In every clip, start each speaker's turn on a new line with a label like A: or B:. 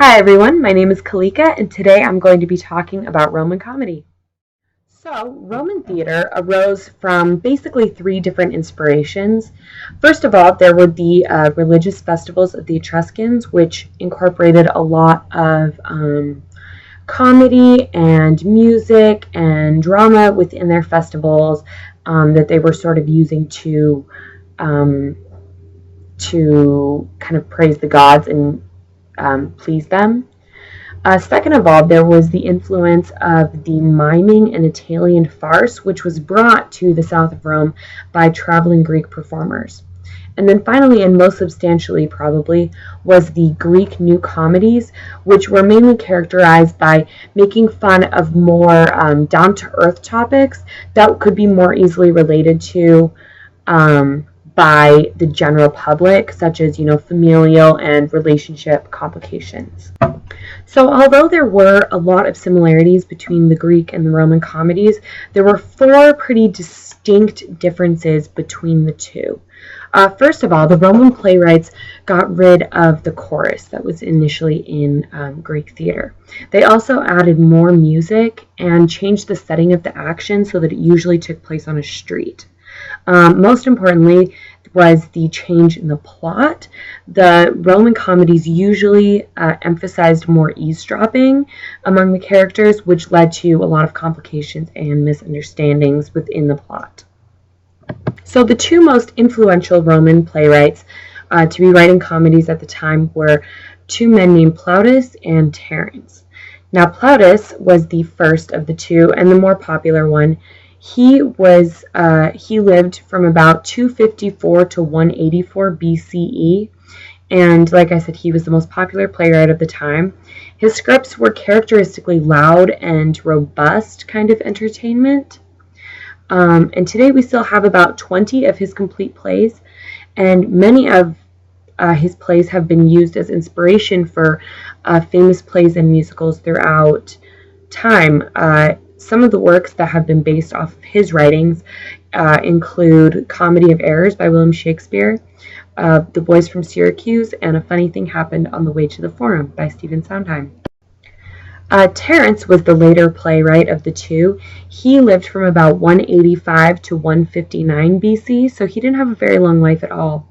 A: Hi everyone, my name is Kalika and today I'm going to be talking about Roman comedy. So, Roman theater arose from basically three different inspirations. First of all, there were the religious festivals of the Etruscans, which incorporated a lot of comedy and music and drama within their festivals that they were sort of using to kind of praise the gods and please them. Second of all, there was the influence of the miming and Italian farce, which was brought to the south of Rome by traveling Greek performers. And then finally, and most substantially probably, was the Greek new comedies, which were mainly characterized by making fun of more down-to-earth topics that could be more easily related to by the general public, such as, familial and relationship complications. So although there were a lot of similarities between the Greek and the Roman comedies, there were four pretty distinct differences between the two. First of all, the Roman playwrights got rid of the chorus that was initially in Greek theater. They also added more music and changed the setting of the action so that it usually took place on a street. Most importantly was the change in the plot. The Roman comedies usually emphasized more eavesdropping among the characters, which led to a lot of complications and misunderstandings within the plot. So the two most influential Roman playwrights to be writing comedies at the time were two men named Plautus and Terence. Now Plautus was the first of the two and the more popular one. He lived from about 254 to 184 BCE, and like I said, he was the most popular playwright of the time. His scripts were characteristically loud and robust kind of entertainment. And today we still have about 20 of his complete plays, and many of his plays have been used as inspiration for famous plays and musicals throughout time. Some of the works that have been based off of his writings include Comedy of Errors by William Shakespeare, The Boys from Syracuse, and A Funny Thing Happened on the Way to the Forum by Stephen Sondheim. Terence was the later playwright of the two. He lived from about 185 to 159 BC, so he didn't have a very long life at all.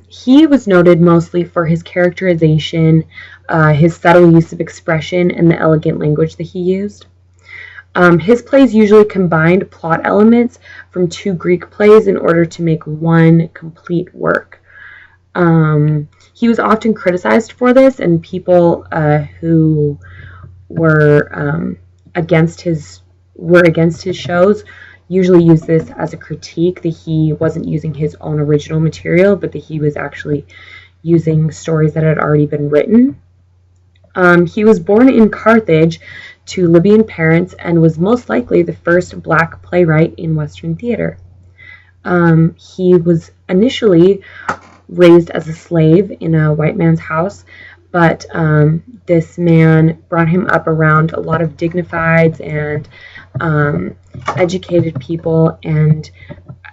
A: He was noted mostly for his characterization, his subtle use of expression, and the elegant language that he used. His plays usually combined plot elements from two Greek plays in order to make one complete work. He was often criticized for this, and people who were against his shows usually use this as a critique that he wasn't using his own original material, but that he was actually using stories that had already been written. He was born in Carthage to Libyan parents and was most likely the first black playwright in Western theater. He was initially raised as a slave in a white man's house, but this man brought him up around a lot of dignified and educated people, and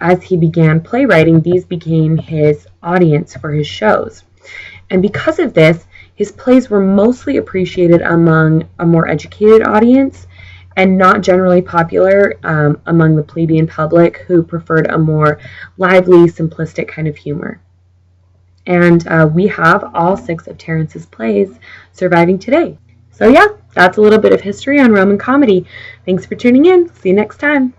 A: as he began playwriting, these became his audience for his shows. And because of this, his plays were mostly appreciated among a more educated audience and not generally popular among the plebeian public who preferred a more lively, simplistic kind of humor. And we have all 6 of Terence's plays surviving today. So yeah, that's a little bit of history on Roman comedy. Thanks for tuning in. See you next time.